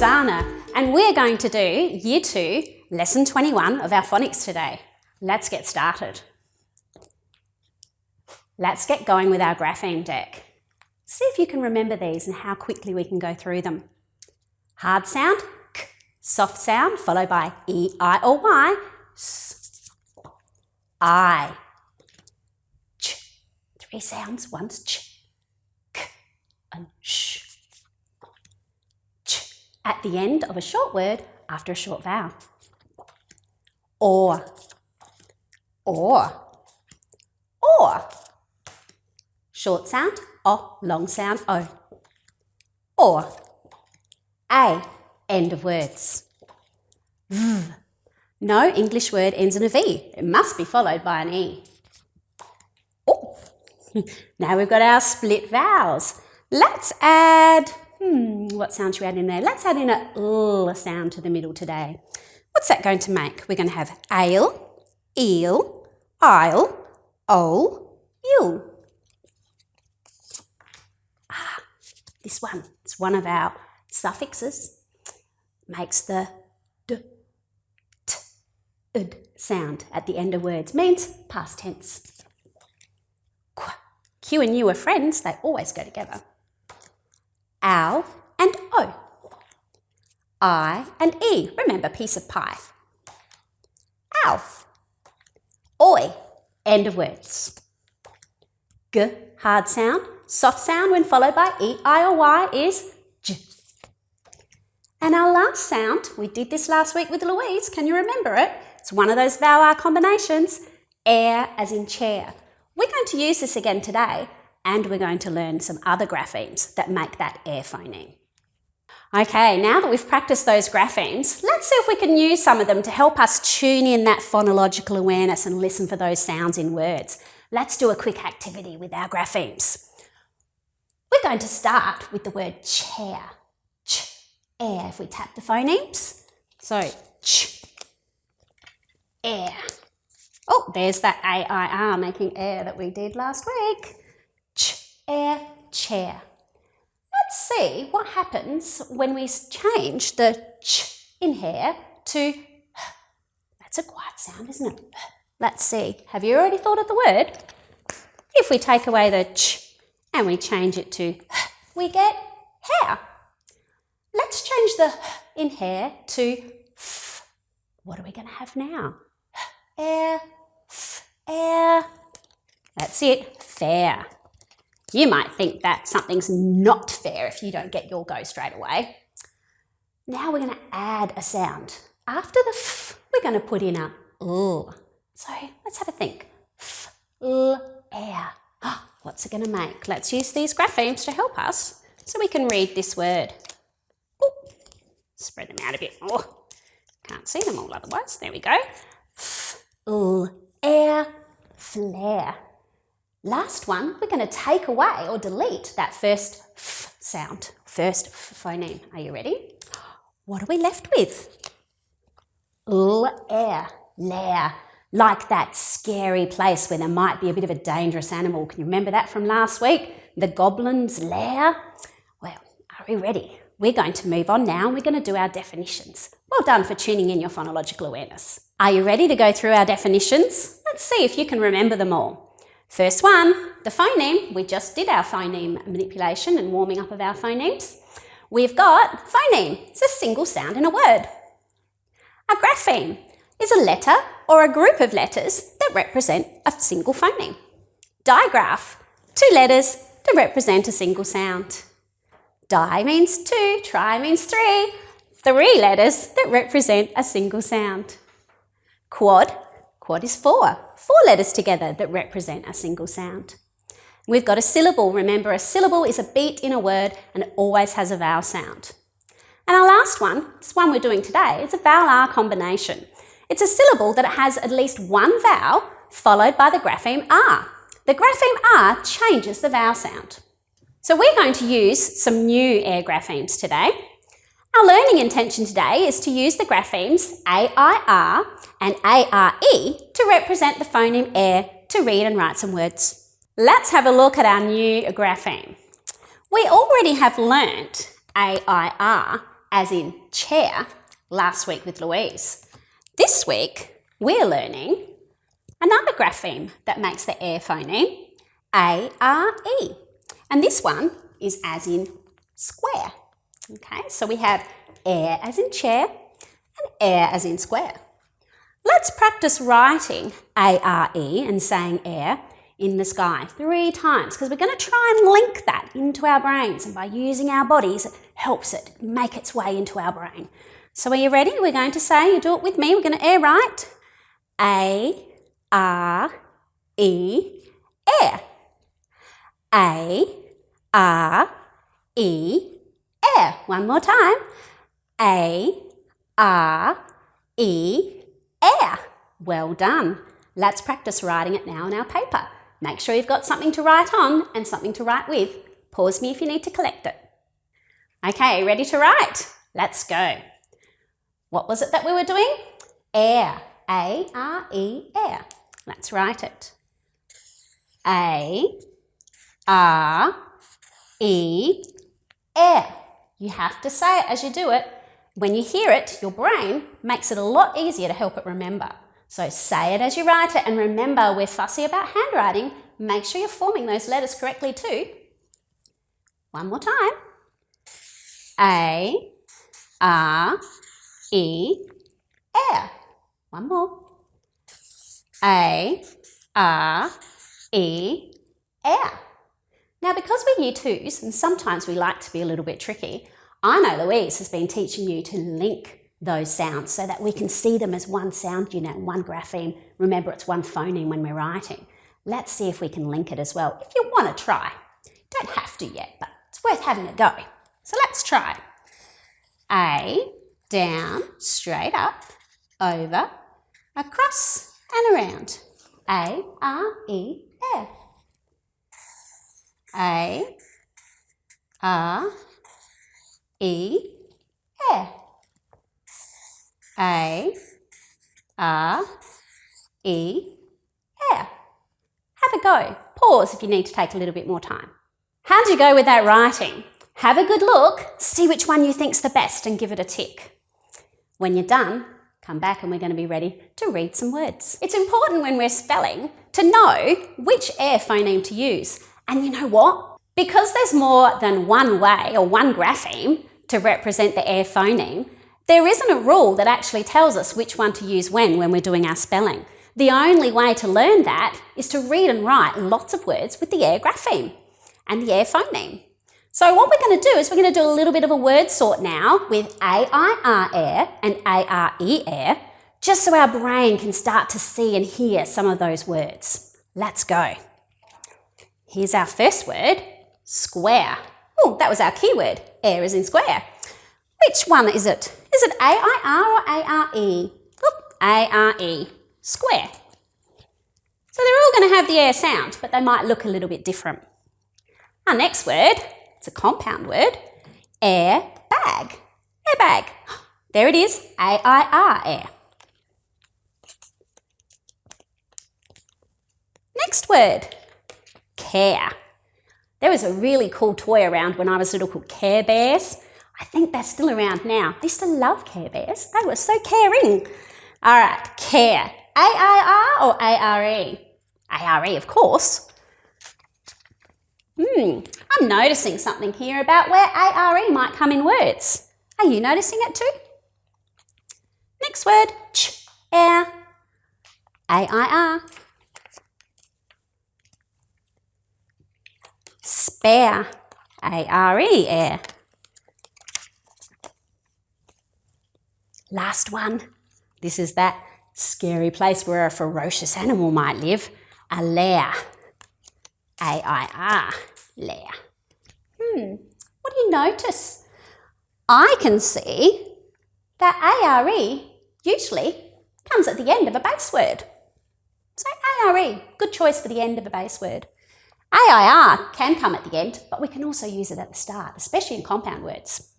Anna, and we're going to do Year 2, Lesson 21 of our phonics today. Let's get started. Let's get going with our grapheme deck. See if you can remember these and how quickly we can go through them. Hard sound, k. Soft sound, followed by E, I or Y, S, I, ch. 3 sounds, one's ch, k, and sh. At the end of a short word after a short vowel. Or. Short sound, O, long sound, O. Or. A, end of words. V. No English word ends in a V. It must be followed by an E. Oh. Now we've got our split vowels. Let's add... what sound should we add in there? Let's add in a L sound to the middle today. What's that going to make? We're going to have ale, eel, ile, ol, il. This one, it's one of our suffixes, makes the d, t, ud sound at the end of words. Means past tense. Q and U are friends, they always go together. Ow and O. I and E. Remember, piece of pie. Ow. Oi. End of words. G, hard sound. Soft sound when followed by E, I or Y is J. And our last sound, we did this last week with Louise, can you remember it? It's one of those vowel R combinations, air as in chair. We're going to use this again today, and we're going to learn some other graphemes that make that air phoneme. Okay, now that we've practiced those graphemes, let's see if we can use some of them to help us tune in that phonological awareness and listen for those sounds in words. Let's do a quick activity with our graphemes. We're going to start with the word chair. Ch, air, if we tap the phonemes. So, ch, air. Oh, there's that A-I-R making air that we did last week. Air, chair. Let's see what happens when we change the ch in hair to h. That's a quiet sound, isn't it? Let's see. Have you already thought of the word? If we take away the ch and we change it to h, we get hair. Let's change the h in hair to f. What are we going to have now? Air, f, air. That's it, fair. You might think that something's not fair if you don't get your go straight away. Now we're going to add a sound. After the f, we're going to put in a l. So let's have a think. F, l, air. What's it going to make? Let's use these graphemes to help us so we can read this word. Ooh, spread them out a bit. Oh, can't see them all otherwise. There we go. F, l, air, flare. Last one, we're going to take away or delete that first f sound, first phoneme. Are you ready? What are we left with? L, air, lair. Like that scary place where there might be a bit of a dangerous animal. Can you remember that from last week? The goblin's lair? Well, are we ready? We're going to move on now and we're going to do our definitions. Well done for tuning in your phonological awareness. Are you ready to go through our definitions? Let's see if you can remember them all. First one, the phoneme. We just did our phoneme manipulation and warming up of our phonemes. We've got phoneme. It's a single sound in a word. A grapheme is a letter or a group of letters that represent a single phoneme. Digraph, 2 letters to represent a single sound. Di means 2, tri means 3, 3 letters that represent a single sound. Quad is 4 letters together that represent a single sound. We've got a syllable. Remember, a syllable is a beat in a word and it always has a vowel sound. And our last one, this one we're doing today, is a vowel R combination. It's a syllable that has at least one vowel followed by the grapheme R. The grapheme R changes the vowel sound. So we're going to use some new air graphemes today. Our learning intention today is to use the graphemes AIR and ARE to represent the phoneme air to read and write some words. Let's have a look at our new grapheme. We already have learnt AIR as in chair, last week with Louise. This week, we're learning another grapheme that makes the air phoneme, A-R-E. And this one is as in square. Okay, so we have air as in chair and air as in square. Let's practice writing A-R-E and saying air in the sky 3 times, because we're going to try and link that into our brains, and by using our bodies, it helps it make its way into our brain. So are you ready? We're going to say, you do it with me, we're going to air write A-R-E, air. A-R-E, air. One more time. A-R-E, air. Well done. Let's practice writing it now on our paper. Make sure you've got something to write on and something to write with. Pause me if you need to collect it. Okay, ready to write? Let's go. What was it that we were doing? Air. A-R-E, air. Let's write it. A-R-E, air. You have to say it as you do it. When you hear it, your brain makes it a lot easier to help it remember. So say it as you write it, and remember, we're fussy about handwriting. Make sure you're forming those letters correctly too. One more time. A-R-E, air. One more. A-R-E, air. Now, because we're Year 2s, and sometimes we like to be a little bit tricky, I know Louise has been teaching you to link those sounds so that we can see them as one sound unit, one grapheme. Remember, it's one phoneme when we're writing. Let's see if we can link it as well. If you want to try, don't have to yet, but it's worth having a go. So let's try. A, down, straight up, over, across and around. A-R-E, air. A-R-E, air. A-R-E, air. Have a go. Pause if you need to take a little bit more time. How'd you go with that writing? Have a good look, see which one you think's the best and give it a tick. When you're done, come back and we're going to be ready to read some words. It's important when we're spelling to know which air phoneme to use. And you know what? Because there's more than one way or one grapheme to represent the air phoneme, there isn't a rule that actually tells us which one to use when we're doing our spelling. The only way to learn that is to read and write lots of words with the air grapheme and the air phoneme. So what we're going to do is we're going to do a little bit of a word sort now with A-I-R air and A-R-E air, just so our brain can start to see and hear some of those words. Let's go. Here's our first word, square. Oh, that was our keyword, air is in square. Which one is it? Is it A-I-R or A-R-E? A-R-E, square. So they're all going to have the air sound, but they might look a little bit different. Our next word, it's a compound word, air bag. Air bag. There it is, A-I-R, air. Next word, care. There was a really cool toy around when I was little called Care Bears. I think they're still around now. I used to love Care Bears. They were so caring. All right, care. A-I-R or A-R-E? A-R-E, of course. I'm noticing something here about where A-R-E might come in words. Are you noticing it too? Next word, air. A-I-R. Spare. A-R-E, air. Last one. This is that scary place where a ferocious animal might live. A lair. A-I-R, lair. What do you notice? I can see that A-R-E usually comes at the end of a base word. So A-R-E, good choice for the end of a base word. A-I-R can come at the end, but we can also use it at the start, especially in compound words.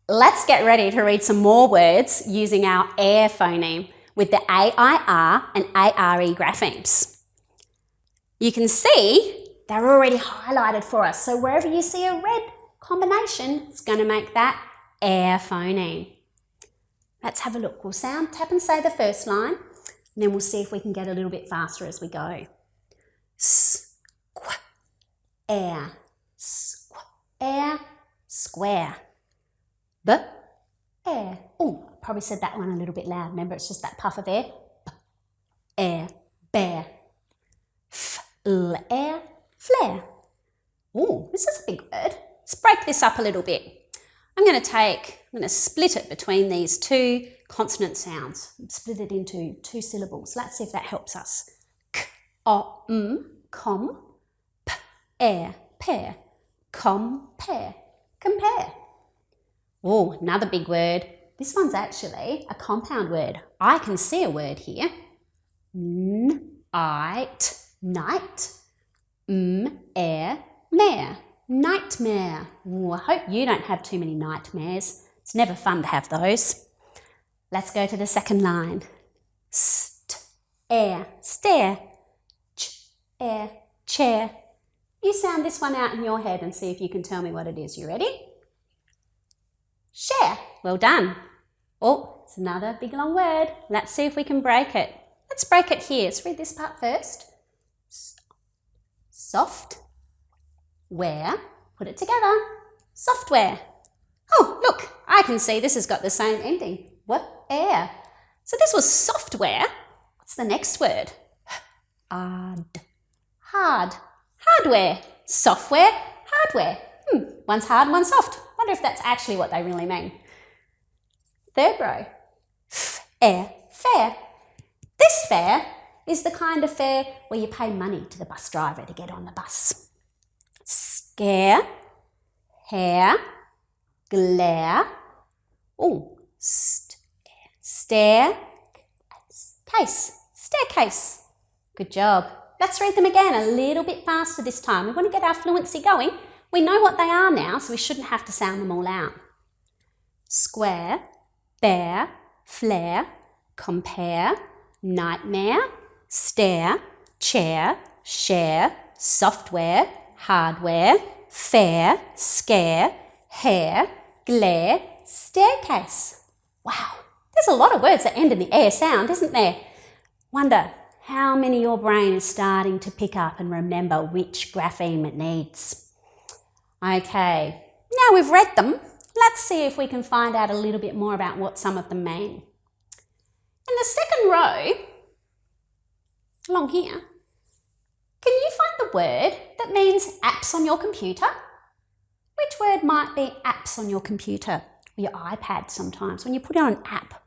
Let's get ready to read some more words using our air phoneme with the A-I-R and A-R-E graphemes. You can see they're already highlighted for us, so wherever you see a red combination is going to make that air phoneme. Let's have a look. We'll tap and say the first line, and then we'll see if we can get a little bit faster as we go. Squ, air, squ, air, square. B, air. Oh, I probably said that one a little bit loud. Remember, it's just that puff of air. B, air, bear. Air, flare. Oh, this is a big word. Let's break this up a little bit. I'm going to split it between these two consonant sounds. Split it into 2 syllables. Let's see if that helps us. K, o, com, p, air, pair, compare, compare. Oh, another big word. This one's actually a compound word. I can see a word here. Night, air, mare, nightmare. Ooh, I hope you don't have too many nightmares. It's never fun to have those. Let's go to the second line. Air, stare, air, chair. You sound this one out in your head and see if you can tell me what it is. You ready? Share. Well done. Oh, it's another big long word. Let's see if we can break it. Let's break it here. Let's read this part first. Soft, where, put it together, software. Oh, look, I can see this has got the same ending. What? Air. So this was software. What's the next word? Hard. Hard. Hardware. Software, hardware. One's hard, one's soft. Wonder if that's actually what they really mean. Third row. Air, fare. This fare is the kind of fare where you pay money to the bus driver to get on the bus. Scare, hair, glare. Oh, stare, case, staircase. Good job. Let's read them again a little bit faster this time. We want to get our fluency going. We know what they are now, so we shouldn't have to sound them all out. Square, bear, flare, compare, nightmare, stare, chair, share, software, hardware, fair, scare, hair, glare, staircase. Wow, there's a lot of words that end in the air sound, isn't there? Wonder how many your brain is starting to pick up and remember which grapheme it needs. Okay, now we've read them, let's see if we can find out a little bit more about what some of them mean. In the second row, along here, can you find the word that means apps on your computer? Which word might be apps on your computer or your iPad sometimes when you put on an app?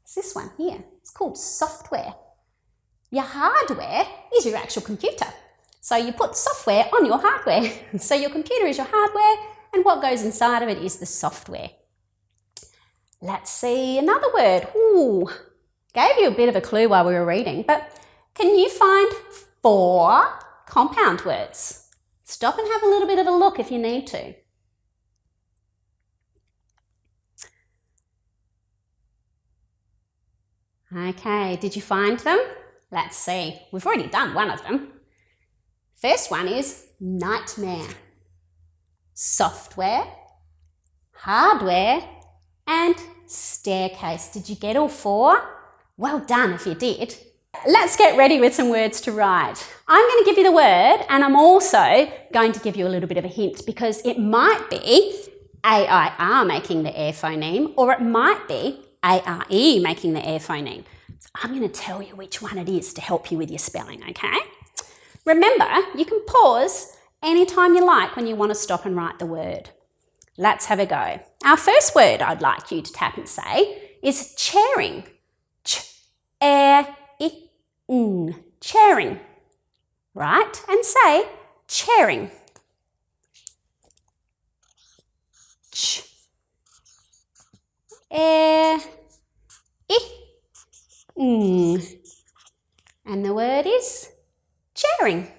It's this one here. It's called software. Your hardware is your actual computer. So you put software on your hardware. So your computer is your hardware and what goes inside of it is the software. Let's see another word. Ooh, gave you a bit of a clue while we were reading, but can you find 4 compound words? Stop and have a little bit of a look if you need to. Okay, did you find them? Let's see. We've already done one of them. First one is nightmare, software, hardware, and staircase. Did you get all 4? Well done if you did. Let's get ready with some words to write. I'm going to give you the word and I'm also going to give you a little bit of a hint because it might be AIR making the air phoneme or it might be ARE making the air phoneme. So I'm going to tell you which one it is to help you with your spelling, okay? Remember, you can pause anytime you like when you want to stop and write the word. Let's have a go. Our first word I'd like you to tap and say is chairing. Chairing. Right? And say chairing. And the word is chairing.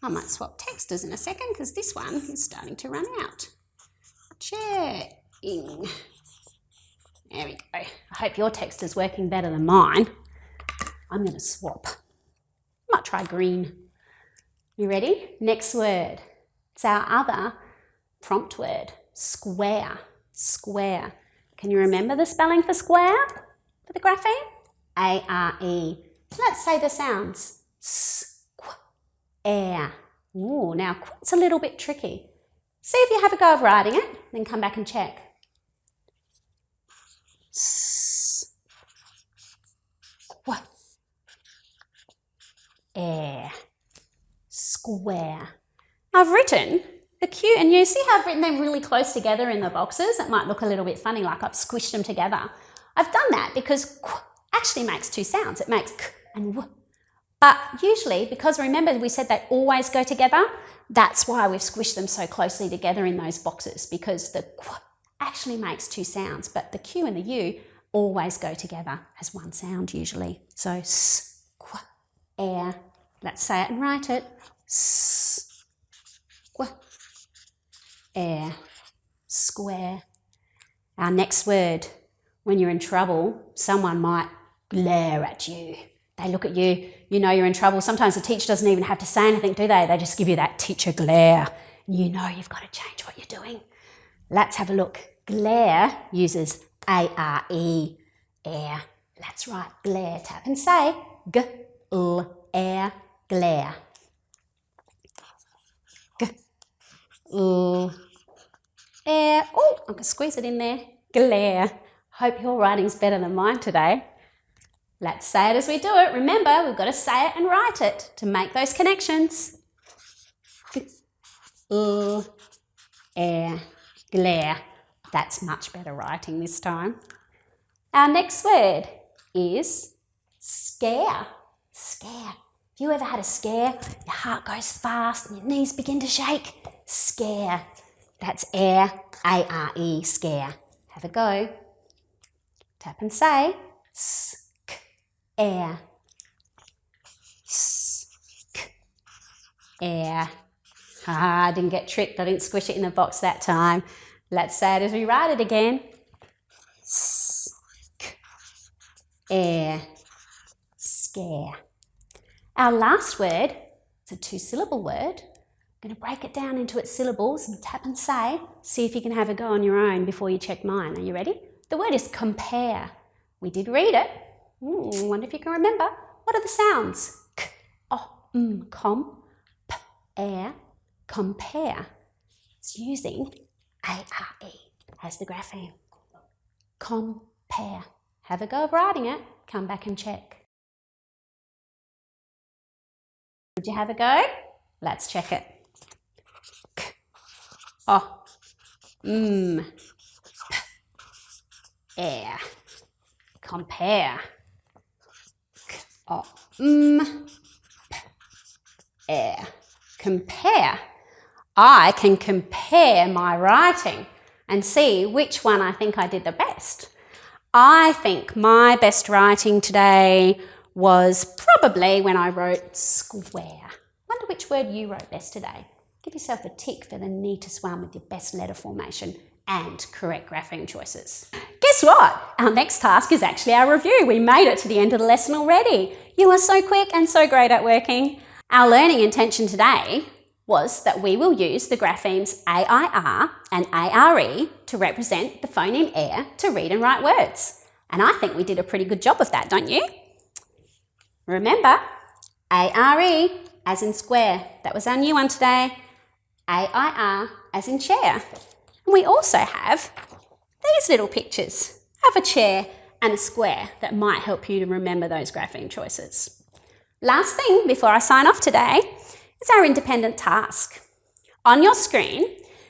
I might swap texters in a second because this one is starting to run out. Chairing. There we go. I hope your text is working better than mine. I'm going to swap. Might try green. You ready? Next word. It's our other prompt word, square, square. Can you remember the spelling for square for the grapheme? A-R-E. Let's say the sounds. Square. Ooh, now it's a little bit tricky. See if you have a go of writing it, then come back and check. Square. Square. I've written the Q and U. See how I've written them really close together in the boxes? It might look a little bit funny, like I've squished them together. I've done that because qu actually makes two sounds. It makes k and w. But usually, because remember we said they always go together, that's why we've squished them so closely together in those boxes, because the qu actually makes two sounds, but the Q and the U always go together as one sound usually. So square. Let's say it and write it. Square. Square. Our next word, when you're in trouble, someone might glare at you. They look at you, you know you're in trouble. Sometimes the teacher doesn't even have to say anything, do they? They just give you that teacher glare. You know you've got to change what you're doing. Let's have a look. Glare uses A-R-E, air. Let's write glare. Tap and say G-L-Air, glare. G-L-Air. Oh, I'm going to squeeze it in there. Glare. Hope your writing's better than mine today. Let's say it as we do it. Remember, we've got to say it and write it to make those connections. Air, glare. That's much better writing this time. Our next word is scare. Scare. Have you ever had a scare? Your heart goes fast and your knees begin to shake. Scare. That's air, A-R-E, scare. Have a go. Tap and say air. Air. Ah, I didn't get tricked. I didn't squish it in the box that time. Let's say it as we write it again. Air. Scare. Our last word, it's a two-syllable word. I'm going to break it down into its syllables and tap and say. See if you can have a go on your own before you check mine. Are you ready? The word is compare. We did read it. Wonder if you can remember. What are the sounds? K, o, com, p, air, compare. It's using A-R-E as the grapheme. Compare. Have a go of writing it. Come back and check. Did you have a go? Let's check it. K, o, p, air, compare. Air. Compare. I can compare my writing and see which one I think I did the best. I think my best writing today was probably when I wrote square. Wonder which word you wrote best today. Give yourself a tick for the neatest one with your best letter formation and correct grapheme choices. Guess what? Our next task is actually our review. We made it to the end of the lesson already. You are so quick and so great at working. Our learning intention today was that we will use the graphemes AIR and ARE to represent the phoneme air to read and write words. And I think we did a pretty good job of that, don't you? Remember, ARE as in square. That was our new one today. AIR as in chair. And we also have these little pictures of a chair and a square that might help you to remember those grapheme choices. Last thing before I sign off today is our independent task. On your screen,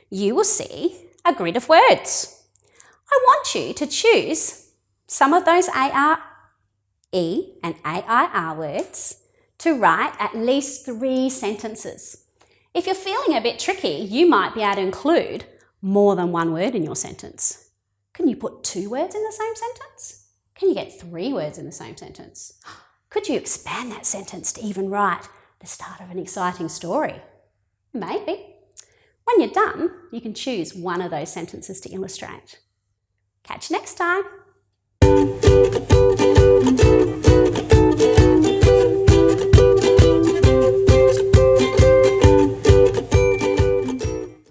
you will see a grid of words. I want you to choose some of those ARE and AIR words to write at least 3 sentences. If you're feeling a bit tricky, you might be able to include more than one word in your sentence. Can you put 2 words in the same sentence? Can you get 3 words in the same sentence? Could you expand that sentence to even write the start of an exciting story? Maybe. When you're done, you can choose one of those sentences to illustrate. Catch you next time.